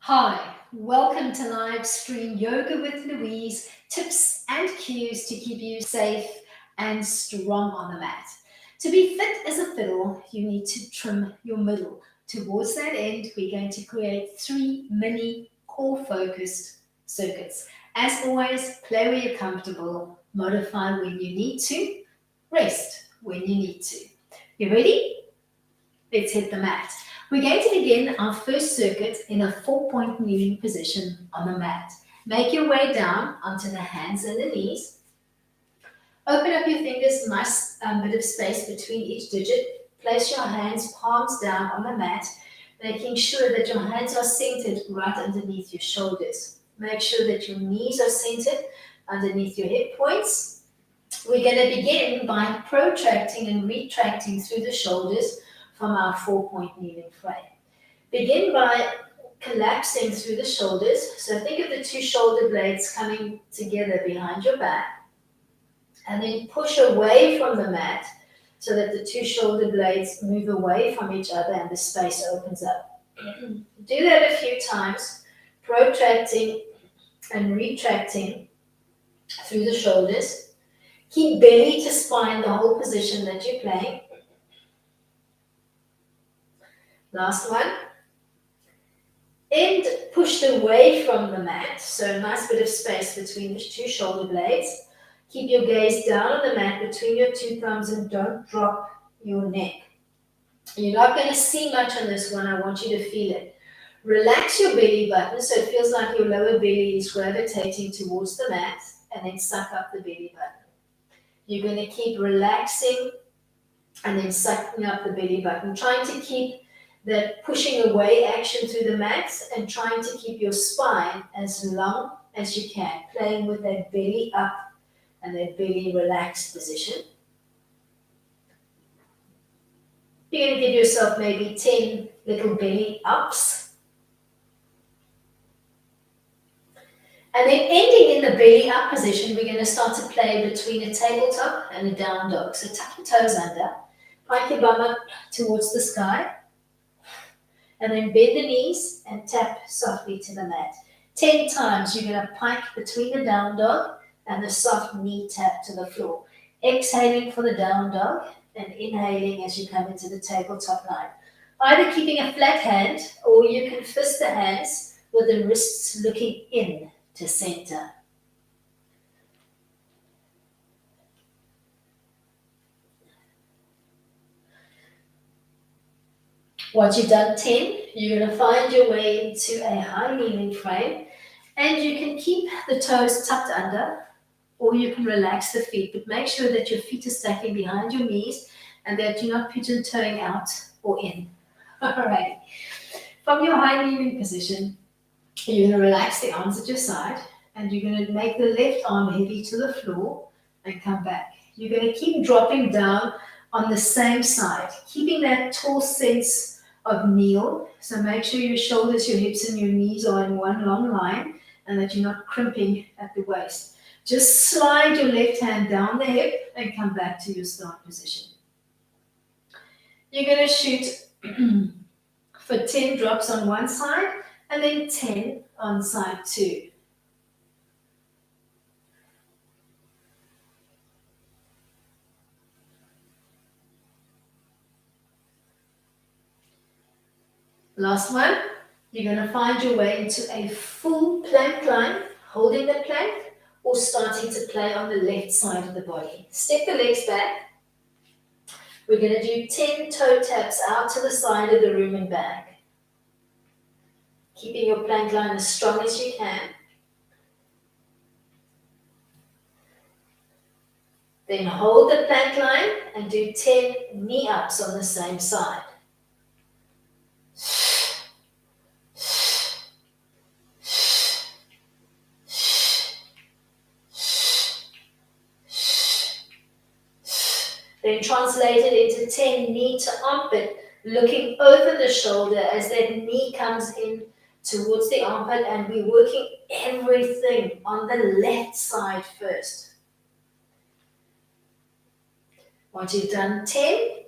Hi, welcome to live stream Yoga with Louise, tips and cues to keep you safe and strong on the mat. To be fit as a fiddle, you need to trim your middle. Towards that end, we're going to create 3 mini core focused circuits. As always, play where you're comfortable, modify when you need to, rest when you need to. You ready? Let's hit the mat. We're going to begin our first circuit in a 4-point kneeling position on the mat. Make your way down onto the hands and the knees. Open up your fingers, nice bit of space between each digit. Place your hands palms down on the mat, making sure that your hands are centered right underneath your shoulders. Make sure that your knees are centered underneath your hip points. We're going to begin by protracting and retracting through the shoulders from our 4-point kneeling frame. Begin by collapsing through the shoulders. So think of the 2 shoulder blades coming together behind your back. And then push away from the mat so that the 2 shoulder blades move away from each other and the space opens up. Do that a few times, protracting and retracting through the shoulders. Keep belly to spine the whole position that you're playing. Last one. End pushed away from the mat, so a nice bit of space between the 2 shoulder blades. Keep your gaze down on the mat between your 2 thumbs and don't drop your neck. You're not going to see much on this one. I want you to feel it. Relax your belly button so it feels like your lower belly is gravitating towards the mat, and then suck up the belly button. You're going to keep relaxing and then sucking up the belly button, trying to keep that pushing away action through the mat and trying to keep your spine as long as you can, playing with that belly up and that belly relaxed position. You're going to give yourself maybe 10 little belly ups. And then ending in the belly up position, we're going to start to play between a tabletop and a down dog. So tuck your toes under, pike your bum up towards the sky, and then bend the knees and tap softly to the mat. 10 times you're going to pike between the down dog and the soft knee tap to the floor. Exhaling for the down dog and inhaling as you come into the tabletop line. Either keeping a flat hand or you can fist the hands with the wrists looking in to center. Once you've done 10, you're going to find your way into a high kneeling frame, and you can keep the toes tucked under, or you can relax the feet, but make sure that your feet are stacking behind your knees and that you're not pigeon-toeing out or in. All right. From your high kneeling position, you're going to relax the arms at your side, and you're going to make the left arm heavy to the floor and come back. You're going to keep dropping down on the same side, keeping that tall sense of kneel. So make sure your shoulders, your hips, and your knees are in one long line and that you're not crimping at the waist. Just slide your left hand down the hip and come back to your start position. You're going to shoot for 10 drops on one side and then 10 on side 2. Last one, you're going to find your way into a full plank line, holding the plank or starting to play on the left side of the body. Step the legs back. We're going to do 10 toe taps out to the side of the room and back. Keeping your plank line as strong as you can. Then hold the plank line and do 10 knee ups on the same side. Then translate it into 10 knee to armpit, looking over the shoulder as that knee comes in towards the armpit, and we're working everything on the left side first. Once you've done 10,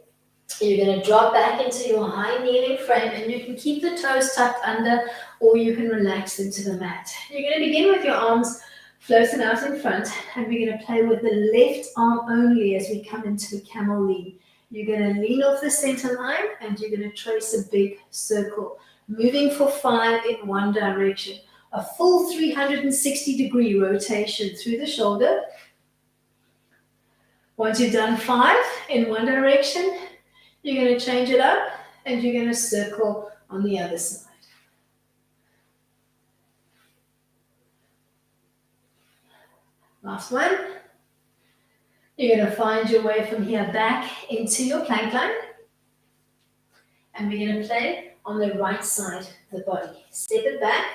You're going to drop back into your high kneeling frame, and you can keep the toes tucked under, or you can relax them to the mat. You're going to begin with your arms floating out in front, and we're going to play with the left arm only as we come into the camel lean. You're going to lean off the center line, and you're going to trace a big circle, moving for 5 in one direction. A full 360-degree rotation through the shoulder. Once you've done 5 in one direction, you're going to change it up, and you're going to circle on the other side. Last one. You're going to find your way from here back into your plank line. And we're going to play on the right side of the body. Step it back.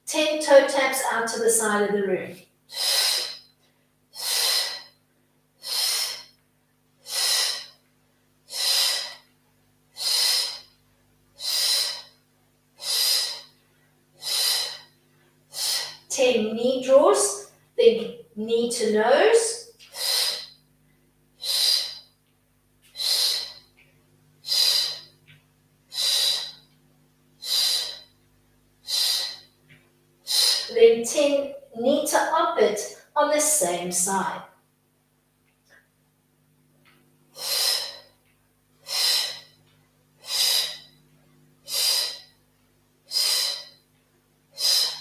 10 toe taps out to the side of the room. Knee draws, think knee to nose. Then 10 knee to orbit on the same side.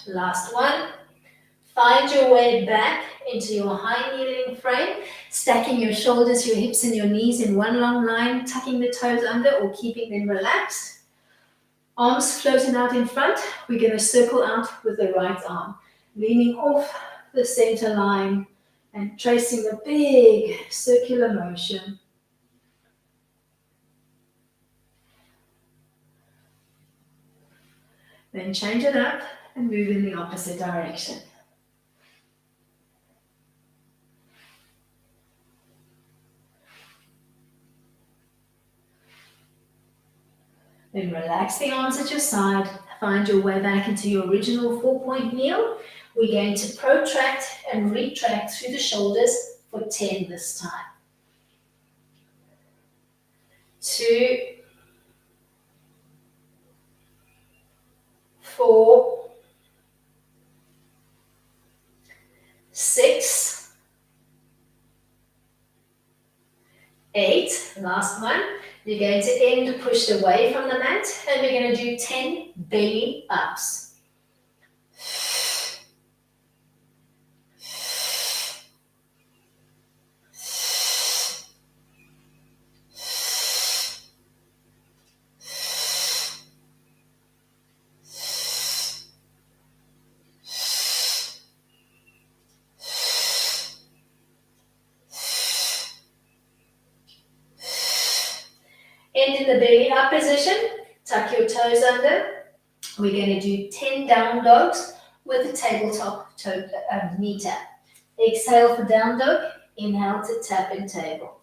Last one. Find your way back into your high kneeling frame, stacking your shoulders, your hips, and your knees in one long line, tucking the toes under or keeping them relaxed. Arms floating out in front. We're going to circle out with the right arm, leaning off the center line and tracing a big circular motion. Then change it up and move in the opposite direction. Then relax the arms at your side. Find your way back into your original 4-point kneel. We're going to protract and retract through the shoulders for 10 this time. 2, 4, 6, 8. Last one. You're going to end pushed away from the mat, and we're going to do 10 belly ups. End in the belly up position, tuck your toes under. We're going to do 10 down dogs with a tabletop knee tap. Exhale for down dog, inhale to tap and table.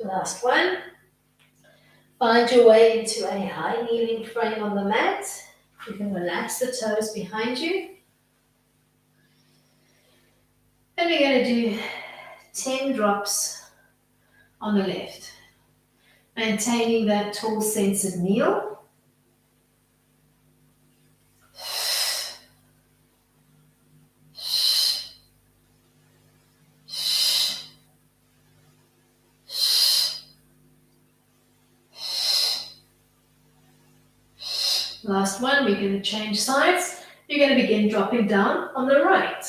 Last one. Find your way into a high kneeling frame on the mat. You can relax the toes behind you. And we're going to do 10 drops on the left. Maintaining that tall sense of kneel. Last one, we're going to change sides. You're going to begin dropping down on the right.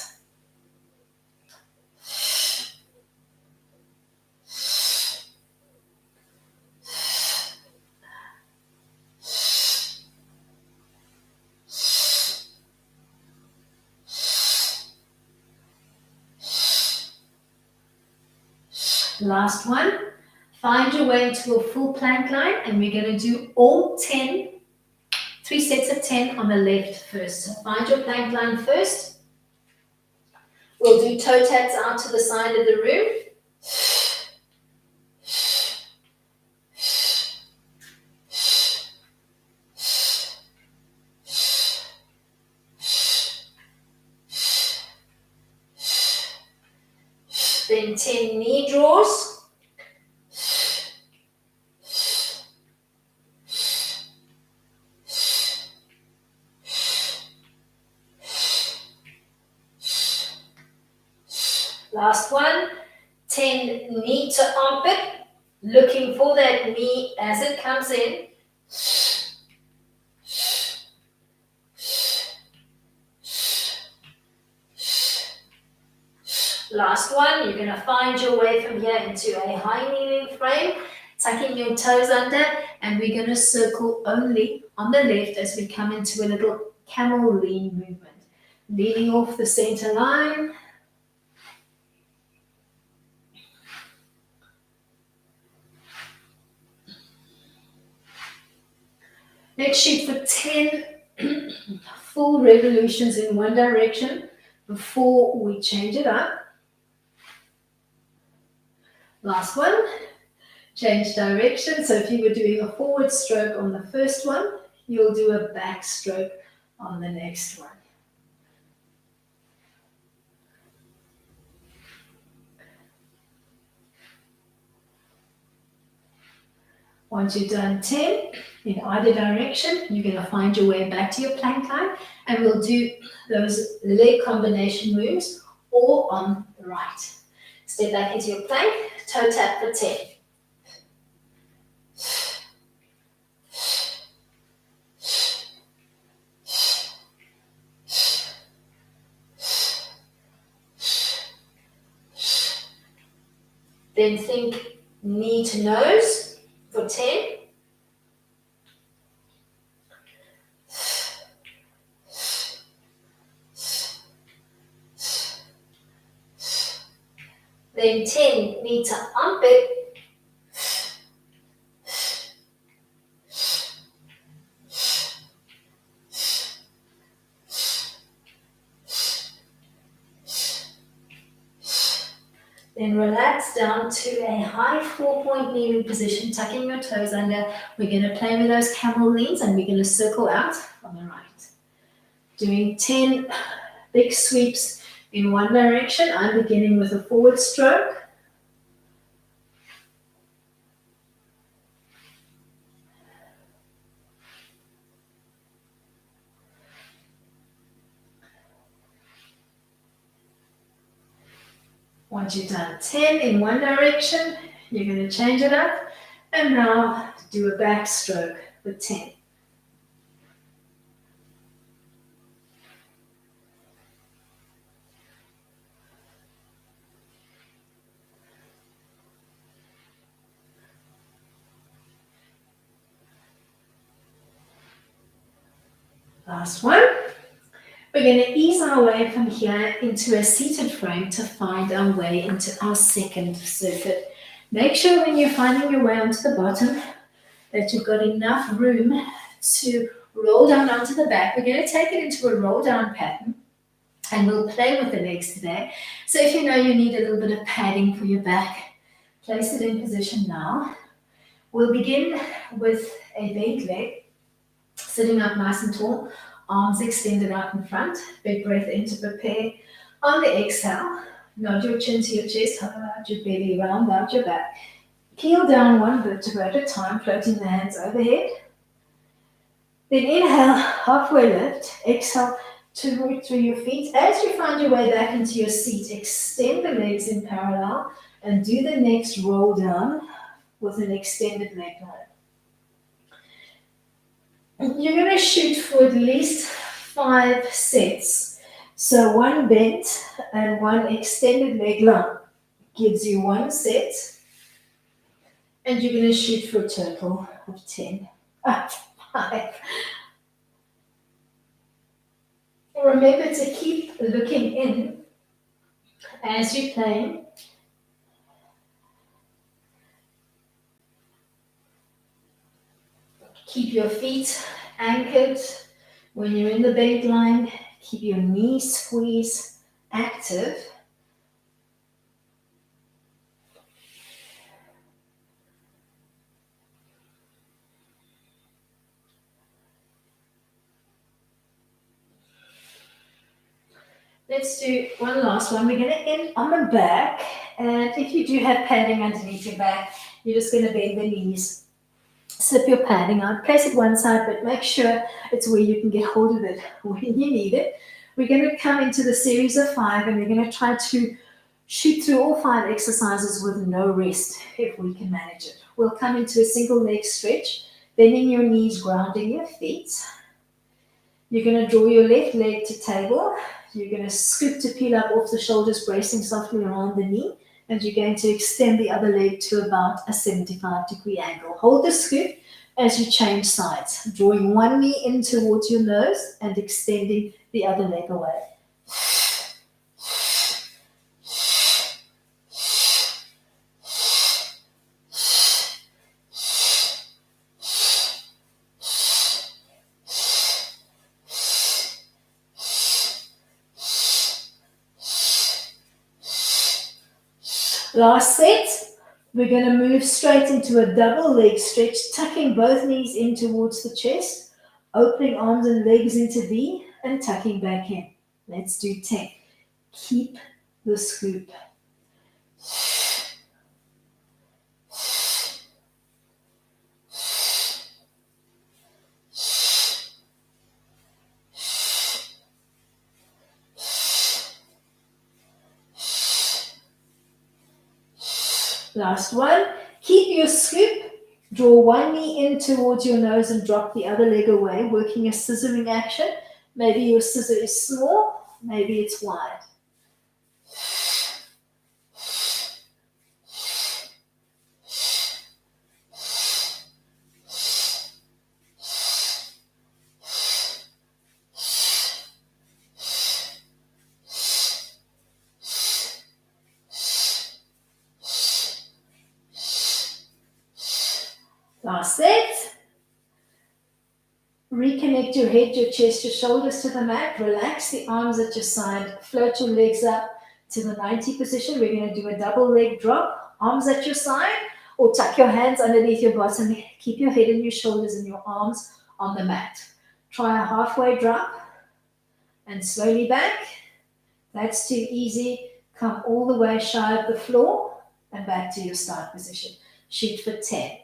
Last one, find your way into a full plank line, and we're going to do all 10 3 sets of 10 on the left first. So find your plank line first. We'll do toe taps out to the side of the room. Then 10 knee draws. Last one, 10 knee to armpit, looking for that knee as it comes in. Last one, you're going to find your way from here into a high kneeling frame, tucking your toes under, and we're going to circle only on the left as we come into a little camel lean movement. Leaning off the center line. Let's shoot for 10 full revolutions in one direction before we change it up. Last one, change direction. So if you were doing a forward stroke on the first one, you'll do a back stroke on the next one. Once you've done 10 in either direction, you're going to find your way back to your plank line, and we'll do those leg combination moves all on the right. Step back into your plank, toe tap for 10. Then think knee to nose for 10. Then 10 knee to armpit. Then relax down to a high 4-point kneeling position, tucking your toes under. We're going to play with those camel leans and we're going to circle out on the right. Doing 10 big sweeps in one direction. I'm beginning with a forward stroke. Once you've done 10 in one direction, you're going to change it up and now do a back stroke with 10. Last one. We're going to ease our way from here into a seated frame to find our way into our second circuit. Make sure when you're finding your way onto the bottom that you've got enough room to roll down onto the back. We're going to take it into a roll down pattern and we'll play with the legs today. So if you know you need a little bit of padding for your back, place it in position now. We'll begin with a bent leg, sitting up nice and tall. Arms extended out in front. Big breath in to prepare. On the exhale, nod your chin to your chest, hollow out your belly, round out your back. Peel down one vertebra at a time, floating the hands overhead. Then inhale, halfway lift. Exhale, to root through your feet. As you find your way back into your seat, extend the legs in parallel and do the next roll down with an extended leg line. You're going to shoot for at least 5 sets. So one bent and one extended leg line gives you 1 set. And you're going to shoot for a total of 10. 5. Remember to keep looking in as you're playing. Keep your feet anchored when you're in the bent line. Keep your knee squeeze active. Let's do one last one. We're going to end on the back. And if you do have padding underneath your back, you're just going to bend the knees. Slip your padding out. Place it one side, but make sure it's where you can get hold of it when you need it. We're going to come into the series of 5, and we're going to try to shoot through all 5 exercises with no rest, if we can manage it. We'll come into a single leg stretch, bending your knees, grounding your feet. You're going to draw your left leg to table. You're going to scoop to peel up off the shoulders, bracing softly around the knee. And you're going to extend the other leg to about a 75-degree angle. Hold the scoop as you change sides, drawing one knee in towards your nose and extending the other leg away. Last set, we're going to move straight into a double leg stretch, tucking both knees in towards the chest, opening arms and legs into V, and tucking back in. Let's do 10. Keep the scoop. Last one. Keep your scoop. Draw one knee in towards your nose and drop the other leg away, working a scissoring action. Maybe your scissor is small, maybe it's wide. Last set. Reconnect your head, your chest, your shoulders to the mat. Relax the arms at your side. Float your legs up to the 90 position. We're going to do a double leg drop. Arms at your side, or tuck your hands underneath your bottom. Keep your head and your shoulders and your arms on the mat. Try a halfway drop and slowly back. That's too easy. Come all the way shy of the floor and back to your start position. Shoot for 10.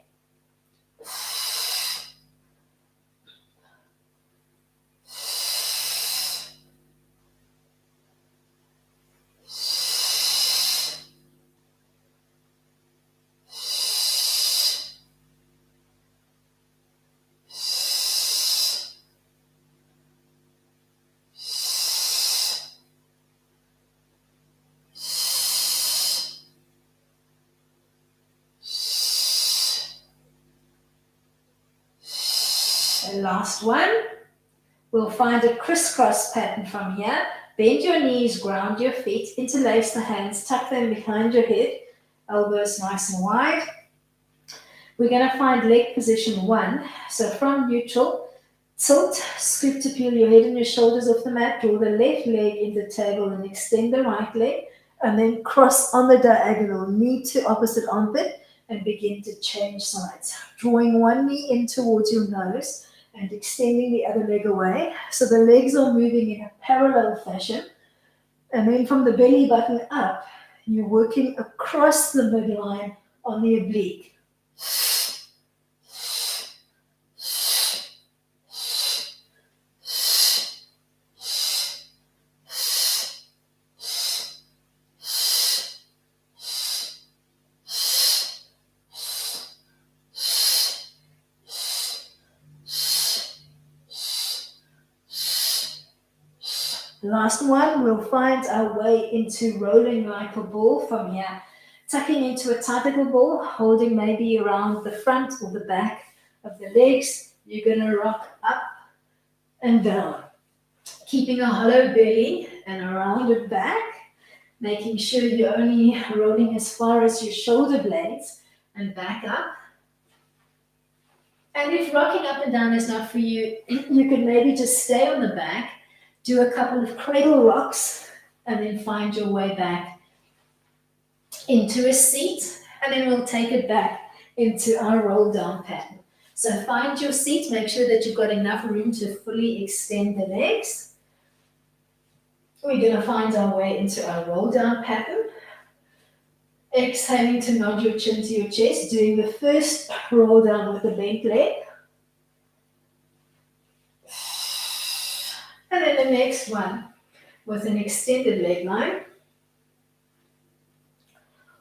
And last one, we'll find a crisscross pattern from here. Bend your knees, ground your feet, interlace the hands, tuck them behind your head, elbows nice and wide. We're going to find leg position 1. So from neutral, tilt, scoop to peel your head and your shoulders off the mat, draw the left leg in the table and extend the right leg, and then cross on the diagonal, knee to opposite armpit, and begin to change sides. Drawing one knee in towards your nose, and extending the other leg away. So the legs are moving in a parallel fashion. And then from the belly button up, you're working across the midline on the oblique. Last one, we'll find our way into rolling like a ball from here. Tucking into a tight little ball, holding maybe around the front or the back of the legs. You're going to rock up and down. Keeping a hollow belly and a rounded back. Making sure you're only rolling as far as your shoulder blades and back up. And if rocking up and down is not for you, you could maybe just stay on the back. Do a couple of cradle rocks and then find your way back into a seat, and then we'll take it back into our roll down pattern. So find your seat, make sure that you've got enough room to fully extend the legs. We're going to find our way into our roll down pattern. Exhaling to nod your chin to your chest, doing the first roll down with a bent leg. And then the next one with an extended leg line.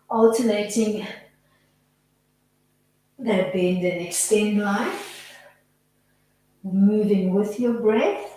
Alternating that bend and extend line. Moving with your breath.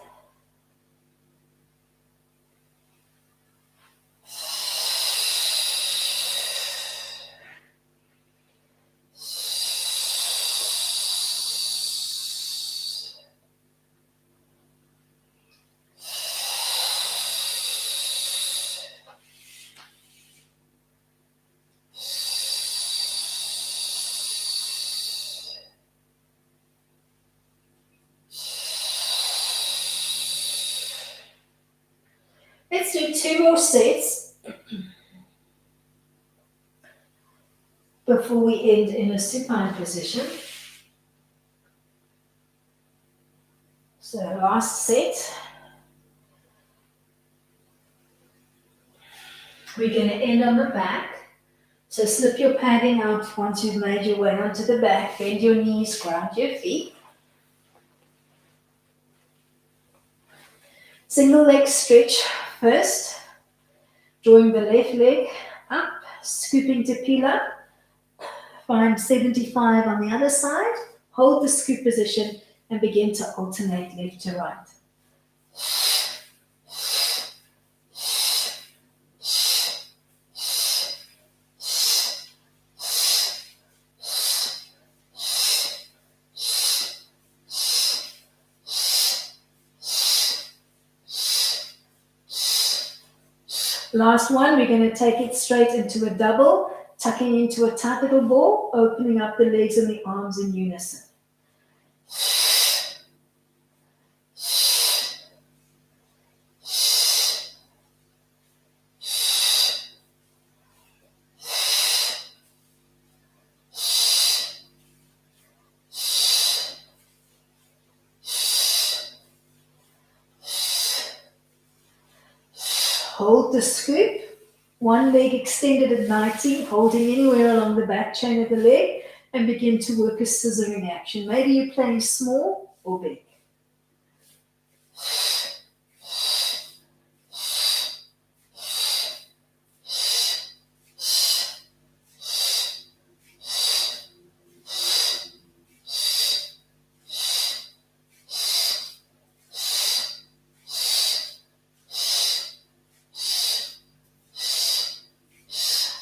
Let's do 2 more sets before we end in a supine position. So last set. We're going to end on the back. So slip your padding out once you've made your way onto the back. Bend your knees, ground your feet. Single leg stretch first. Drawing the left leg up, scooping to Pilates. Find 75 on the other side. Hold the scoop position and begin to alternate left to right. Last one, we're going to take it straight into a double, tucking into a tight little ball, opening up the legs and the arms in unison. Hold the scoop, one leg extended at 90, holding anywhere along the back chain of the leg, and begin to work a scissoring action. Maybe you're playing small or big.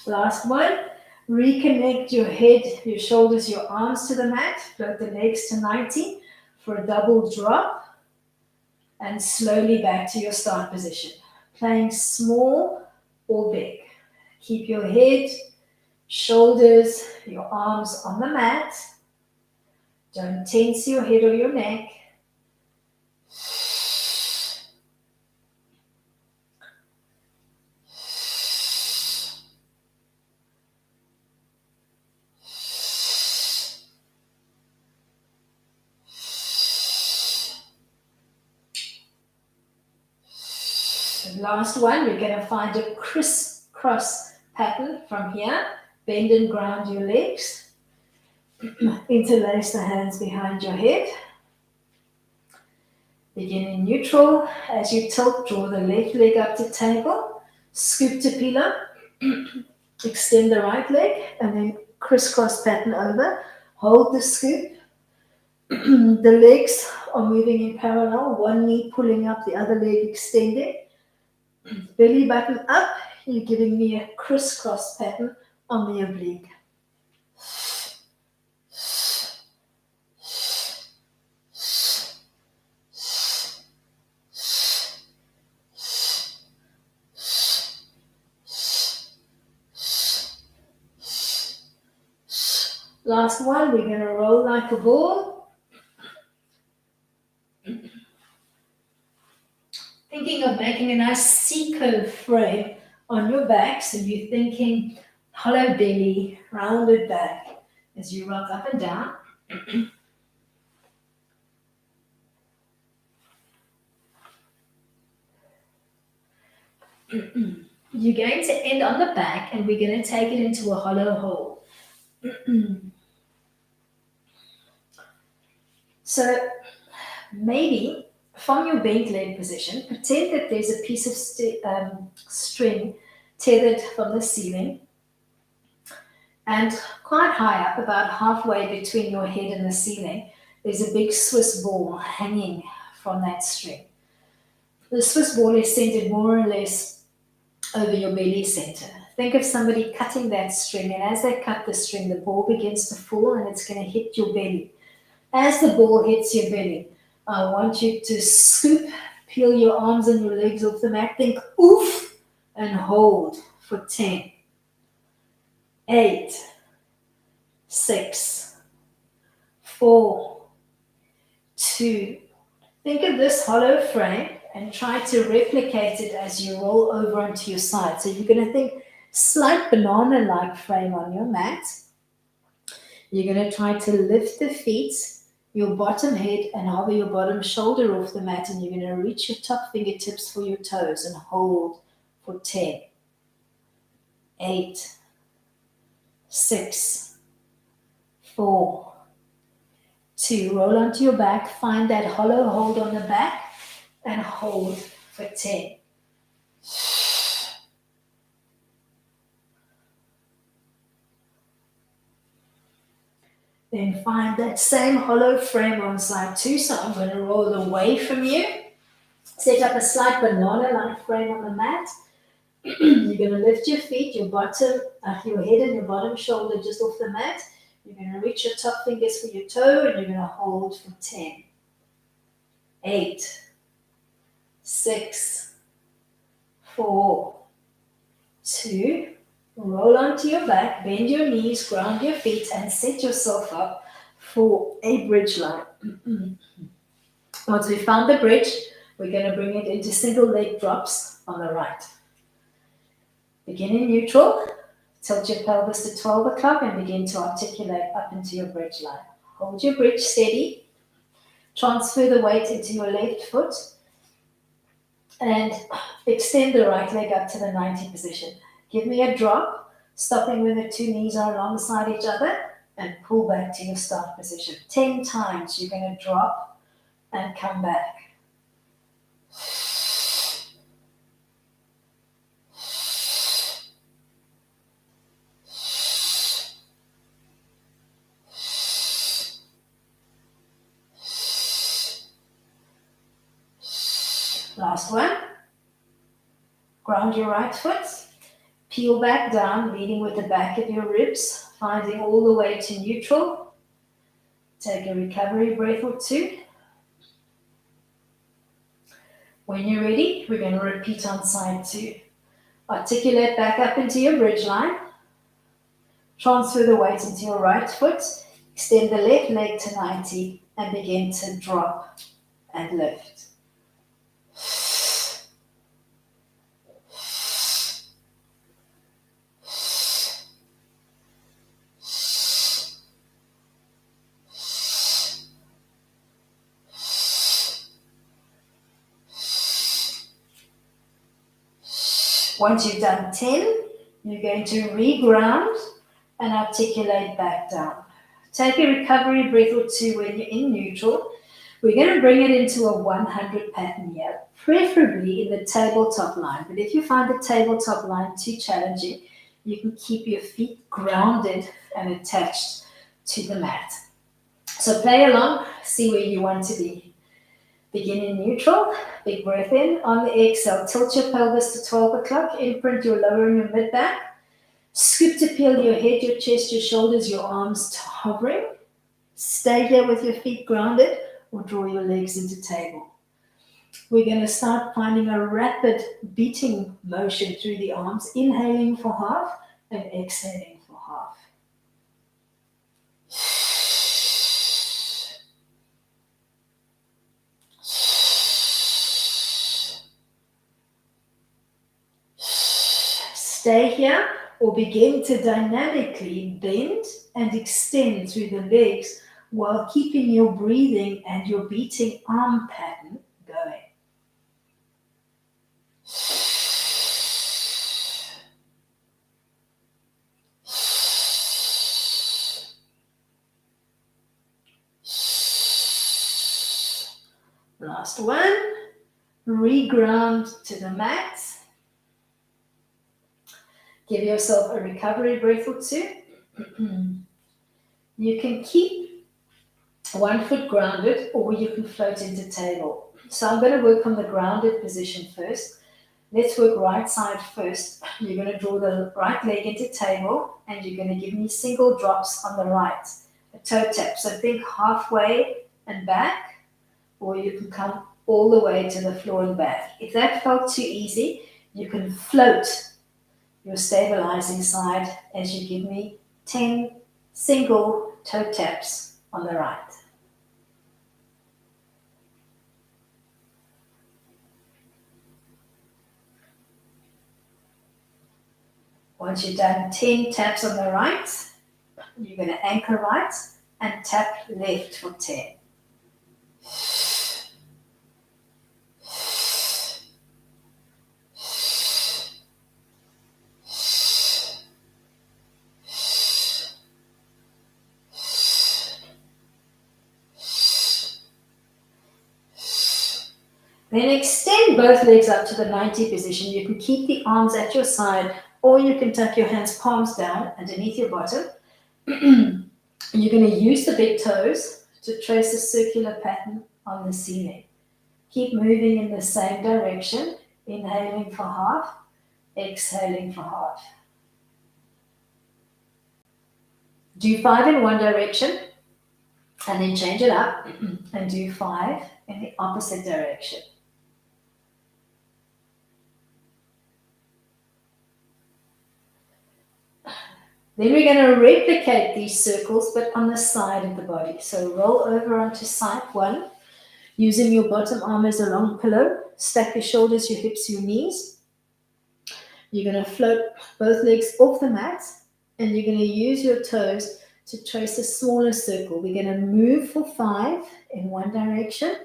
Last one, reconnect your head, your shoulders, your arms to the mat, float the legs to 90 for a double drop, and slowly back to your start position. Playing small or big. Keep your head, shoulders, your arms on the mat. Don't tense your head or your neck. And last one, we're going to find a crisscross pattern from here. Bend and ground your legs. Interlace the hands behind your head. Begin in neutral. As you tilt, draw the left leg up to table. Scoop to pillar. Extend the right leg and then crisscross pattern over. Hold the scoop. The legs are moving in parallel. One knee pulling up, the other leg extending. Belly button up. You're giving me a crisscross pattern on the oblique. Last one, we're going to roll like a ball. Thinking of making a nice C-curve frame on your back. So you're thinking hollow belly, rounded back as you rock up and down. You're going to end on the back and we're going to take it into a hollow hold. So maybe from your bent leg position, pretend that there's a piece of string tethered from the ceiling and quite high up, about halfway between your head and the ceiling, there's a big Swiss ball hanging from that string. The Swiss ball is centered more or less over your belly center. Think of somebody cutting that string, and as they cut the string, the ball begins to fall and it's going to hit your belly. As the ball hits your belly, I want you to scoop, peel your arms and your legs off the mat, think oof, and hold for 10, 8, 6, 4, 2. Think of this hollow frame and try to replicate it as you roll over onto your side. So you're going to think slight banana-like frame on your mat. You're going to try to lift the feet, your bottom head, and hover your bottom shoulder off the mat, and you're going to reach your top fingertips for your toes and hold for 10, 8, 6, 4, 2. Roll onto your back, find that hollow hold on the back, and hold for 10. Then find that same hollow frame on side 2. So I'm going to roll away from you. Set up a slight banana-like frame on the mat. You're going to lift your feet, your head and your bottom shoulder just off the mat. You're going to reach your top fingers for your toe, and you're going to hold for 10, 8, 6, 4, 2. Roll onto your back, bend your knees, ground your feet, and set yourself up for a bridge line. Once we found the bridge, we're going to bring it into single leg drops on the right. Begin in neutral, tilt your pelvis to 12 o'clock and begin to articulate up into your bridge line. Hold your bridge steady, transfer the weight into your left foot, and extend the right leg up to the 90 position. Give me a drop, stopping when the 2 knees are alongside each other, and pull back to your start position. 10 times you're going to drop and come back. Last one. Ground your right foot. Peel back down, leading with the back of your ribs, finding all the way to neutral. Take a recovery breath or 2. When you're ready, we're going to repeat on side 2. Articulate back up into your bridge line. Transfer the weight into your right foot. Extend the left leg to 90 and begin to drop and lift. Once you've done 10, you're going to re-ground and articulate back down. Take a recovery breath or 2 when you're in neutral. We're going to bring it into a 100 pattern here, preferably in the tabletop line. But if you find the tabletop line too challenging, you can keep your feet grounded and attached to the mat. So play along, see where you want to be. Begin in neutral, big breath in. On the exhale, tilt your pelvis to 12 o'clock, imprint your lower and your mid back. Scoop to peel your head, your chest, your shoulders, your arms to hovering. Stay here with your feet grounded or draw your legs into table. We're going to start finding a rapid beating motion through the arms, inhaling for half and exhaling for half. Stay here or begin to dynamically bend and extend through the legs while keeping your breathing and your beating arm pattern going. Last one. Reground to the mat. Give yourself a recovery breath or two. You can keep one foot grounded or you can float into table. So I'm going to work on the grounded position first. Let's work right side first. You're going to draw the right leg into table and you're going to give me single drops on the right, a toe tap. So think halfway and back, or you can come all the way to the floor and back. If that felt too easy, you can float your stabilizing side as you give me 10 single toe taps on the right. Once you've done 10 taps on the right, you're going to anchor right and tap left for 10. Then extend both legs up to the 90 position. You can keep the arms at your side or you can tuck your hands palms down underneath your bottom. You're going to use the big toes to trace a circular pattern on the ceiling. Keep moving in the same direction, inhaling for half, exhaling for half. Do 5 in one direction and then change it up and do 5 in the opposite direction. Then we're going to replicate these circles, but on the side of the body. So roll over onto side 1, using your bottom arm as a long pillow. Stack your shoulders, your hips, your knees. You're going to float both legs off the mat, and you're going to use your toes to trace a smaller circle. We're going to move for 5 in one direction,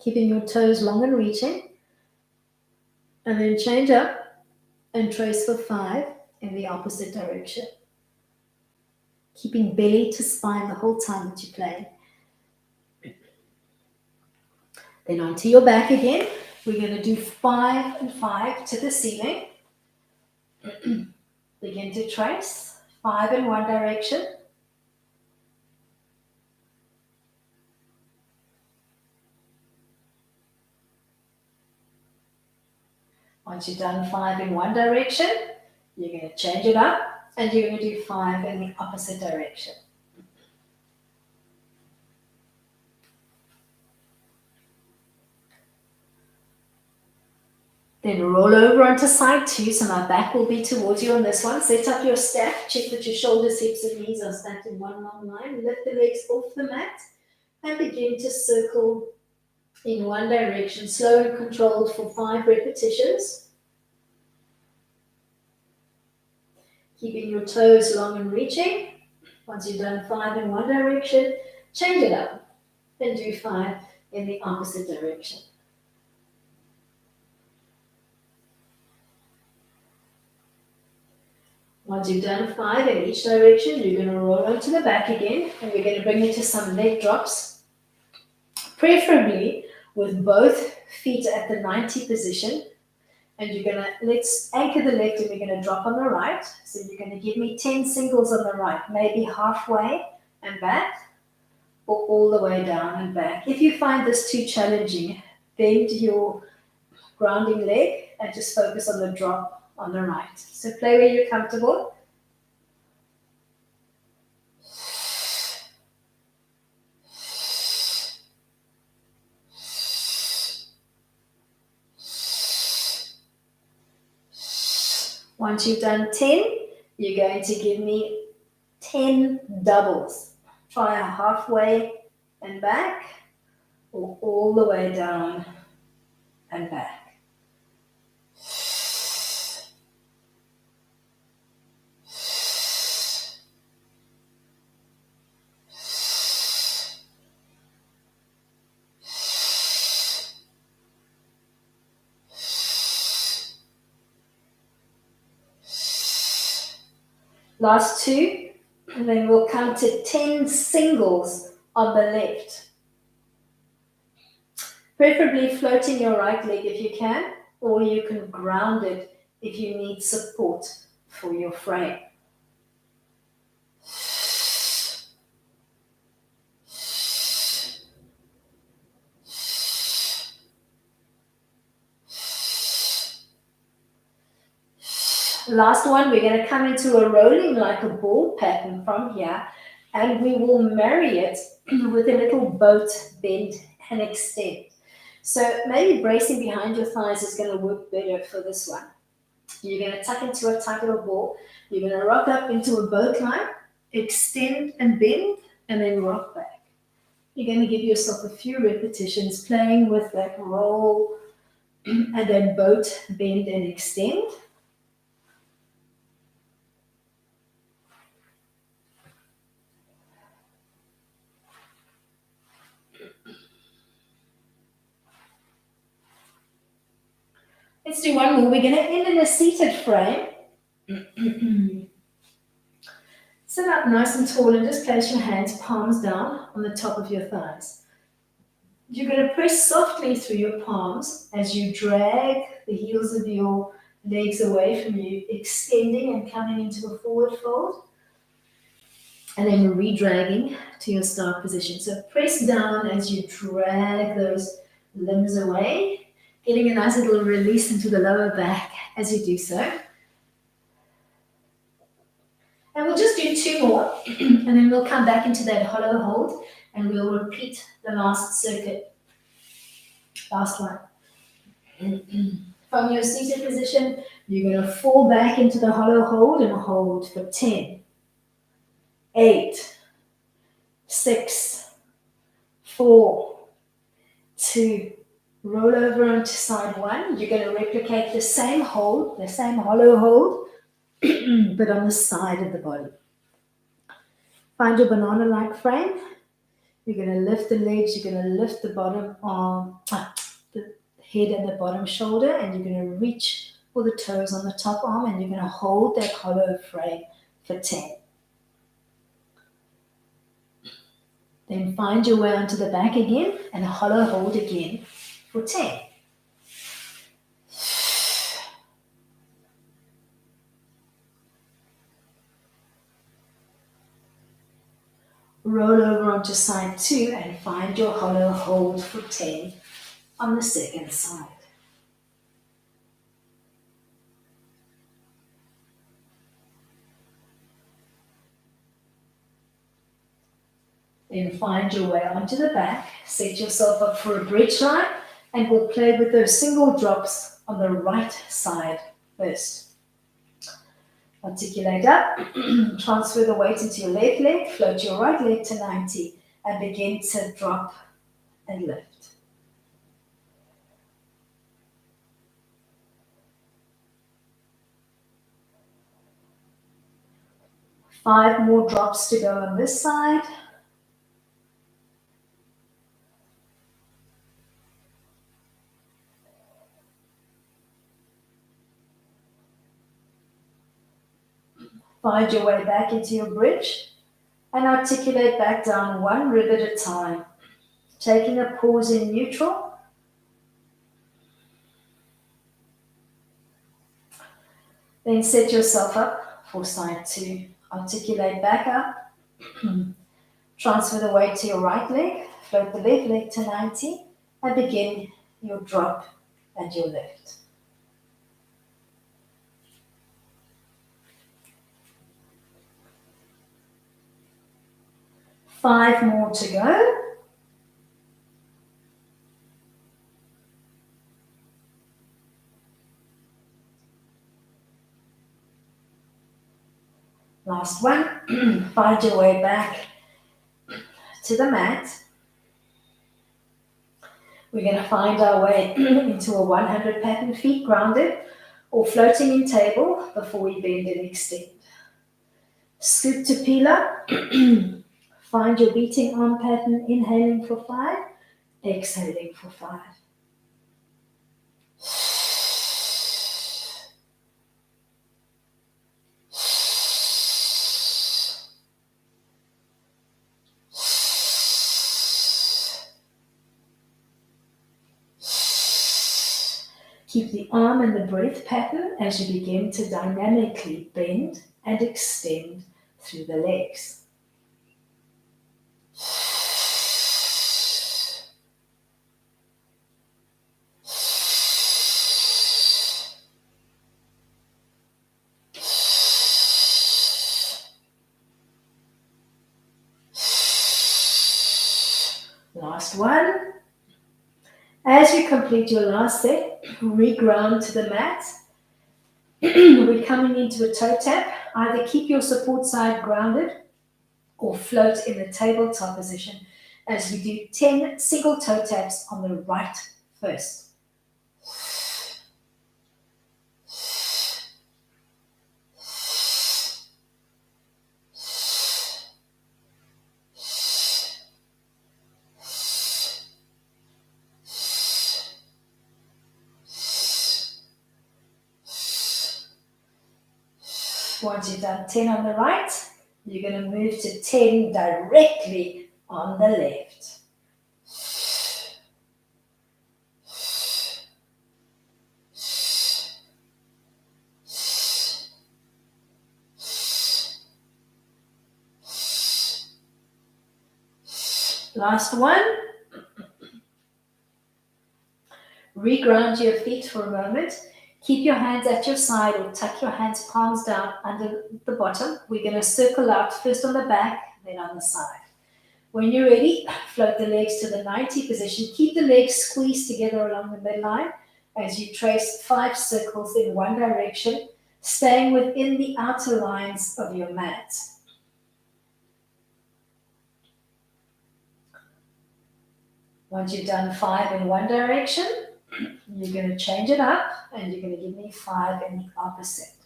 keeping your toes long and reaching, and then change up and trace for 5 in the opposite direction. Keeping belly to spine the whole time that you play. Then onto your back again. We're going to do 5 and 5 to the ceiling. Begin to trace 5 in one direction. Once you've done 5 in one direction, you're going to change it up and you're going to do 5 in the opposite direction. Then roll over onto side 2, so my back will be towards you on this one. Set up your stack, check that your shoulders, hips and knees are stacked in one long line. Lift the legs off the mat and begin to circle in one direction, slow and controlled for 5 repetitions. Keeping your toes long and reaching. Once you've done 5 in one direction, change it up and do 5 in the opposite direction. Once you've done 5 in each direction, you're going to roll onto the back again, and we're going to bring you to some leg drops, preferably with both feet at the 90 position. And you're going to, let's anchor the left and we're going to drop on the right. So you're going to give me 10 singles on the right, maybe halfway and back, or all the way down and back. If you find this too challenging, bend your grounding leg and just focus on the drop on the right. So play where you're comfortable. Once you've done 10, you're going to give me 10 doubles. Try a halfway and back, or all the way down and back. Last 2, and then we'll come to 10 singles on the left. Preferably floating your right leg if you can, or you can ground it if you need support for your frame. Last one, we're going to come into a rolling like a ball pattern from here, and we will marry it with a little boat bend and extend. So maybe bracing behind your thighs is going to work better for this one. You're going to tuck into a tight little ball. You're going to rock up into a boat line, extend and bend, and then rock back. You're going to give yourself a few repetitions playing with that roll and then boat, bend, and extend. Let's do one more. We're going to end in a seated frame. Sit up nice and tall and just place your hands palms down on the top of your thighs. You're going to press softly through your palms as you drag the heels of your legs away from you, extending and coming into a forward fold, and then re-dragging to your start position. So press down as you drag those limbs away, getting a nice little release into the lower back as you do so. And we'll just do two more, and then we'll come back into that hollow hold, and we'll repeat the last circuit. Last one. From your seated position, you're going to fall back into the hollow hold and hold for 10, 8, 6, 4, 2, roll over onto side one. You're going to replicate the same hold, the same hollow hold, but on the side of the body. Find your banana-like frame. You're going to lift the legs, you're going to lift the bottom arm, the head and the bottom shoulder, and you're going to reach for the toes on the top arm, and you're going to hold that hollow frame for 10. Then find your way onto the back again and hollow hold again for 10. Roll over onto side 2 and find your hollow hold for 10 on the second side. Then find your way onto the back, set yourself up for a bridge line, and we'll play with those single drops on the right side first. Articulate up, transfer the weight into your left leg, float your right leg to 90, and begin to drop and lift. Five more drops to go on this side. Find your way back into your bridge and articulate back down one rib at a time, taking a pause in neutral. Then set yourself up for side 2. Articulate back up, transfer the weight to your right leg, float the left leg to 90, and begin your drop and your lift. Five more to go. Last one. Find your way back to the mat. We're going to find our way into a 100 pattern, feet grounded or floating in table before we bend and extend. Scoop to peel up. Find your beating arm pattern, inhaling for 5, exhaling for 5. Keep the arm and the breath pattern as you begin to dynamically bend and extend through the legs. Last one. As you complete your last set, reground to the mat. We're coming into a toe tap. Either keep your support side grounded or float in the tabletop position as we do 10 single toe taps on the right first. Once you've done 10 on the right, you're going to move to 10 directly on the left. Last one. Reground your feet for a moment. Keep your hands at your side or tuck your hands palms down under the bottom. We're going to circle out first on the back, then on the side. When you're ready, float the legs to the 90 position. Keep the legs squeezed together along the midline as you trace 5 circles in one direction, staying within the outer lines of your mat. Once you've done 5 in one direction, you're going to change it up and you're going to give me 5 in the opposite.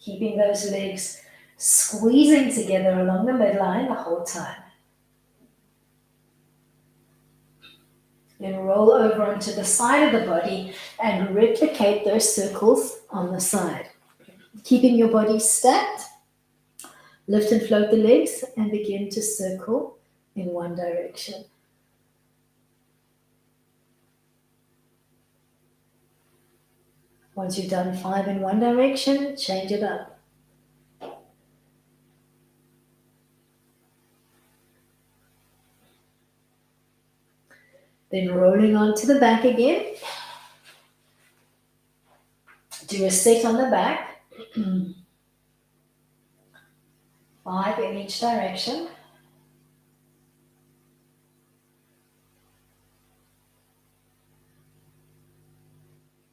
Keeping those legs squeezing together along the midline the whole time. Then roll over onto the side of the body and replicate those circles on the side. Keeping your body stacked, lift and float the legs and begin to circle in one direction. Once you've done 5 in one direction, change it up. Then rolling onto the back again. Do a set on the back. 5 in each direction.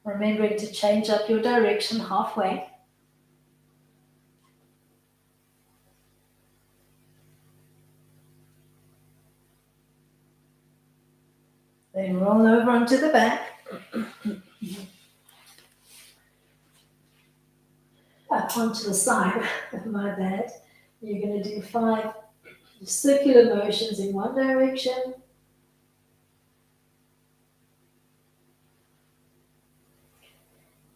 Remembering to change up your direction halfway. Then roll over onto the back. Up onto the side, my bad. You're going to do 5 circular motions in one direction.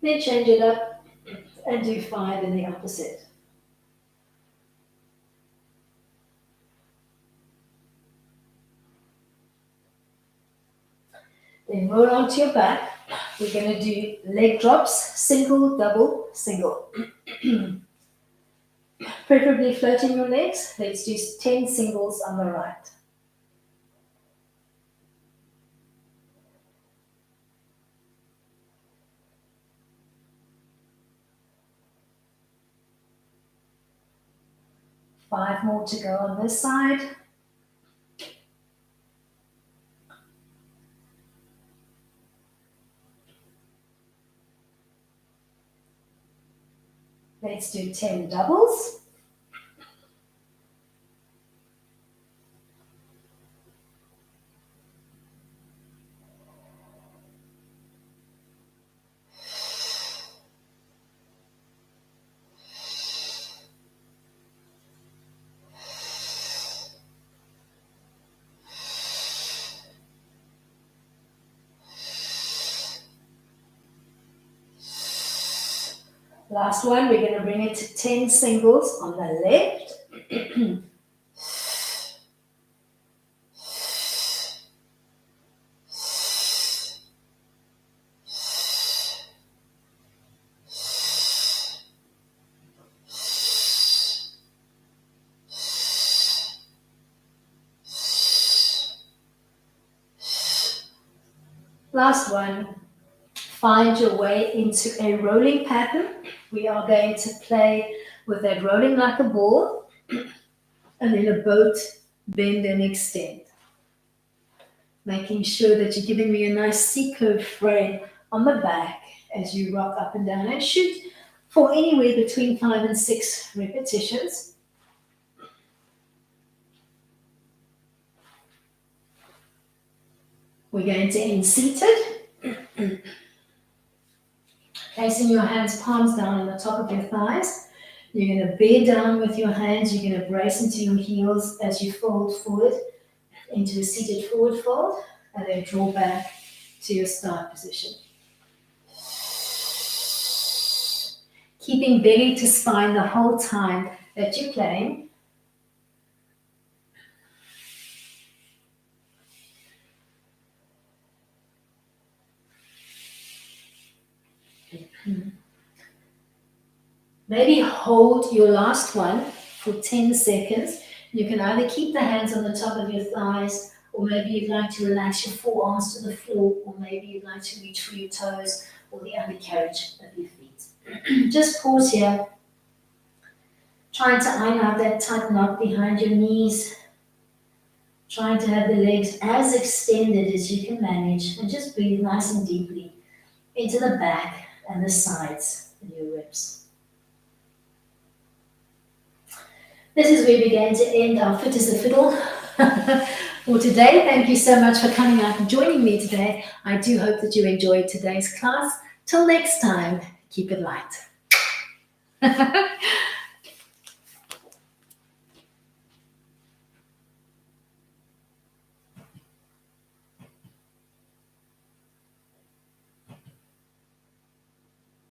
Then change it up and do 5 in the opposite. Then roll onto your back. We're going to do leg drops, single, double, single. Preferably floating your legs. Let's do 10 singles on the right. Five more to go on this side. Let's do 10 doubles. Last one, we're going to bring it to 10 singles on the left. Last one. Find your way into a rolling pattern. We are going to play with that rolling like a ball, and then a boat, bend and extend. Making sure that you're giving me a nice C-curve frame on the back as you rock up and down, and shoot for anywhere between 5 and 6 repetitions. We're going to end seated. Placing your hands palms down on the top of your thighs. You're going to bear down with your hands. You're going to brace into your heels as you fold forward into a seated forward fold, and then draw back to your start position. Keeping belly to spine the whole time that you're playing. Maybe hold your last one for 10 seconds. You can either keep the hands on the top of your thighs, or maybe you'd like to relax your forearms to the floor, or maybe you'd like to reach for your toes or the undercarriage of your feet. Just pause here, trying to iron out that tight knot behind your knees, trying to have the legs as extended as you can manage, and just breathe nice and deeply into the back and the sides of your ribs. This is where we're going to end our Fit as a Fiddle for today. Thank you so much for coming out and joining me today. I do hope that you enjoyed today's class. Till next time, keep it light.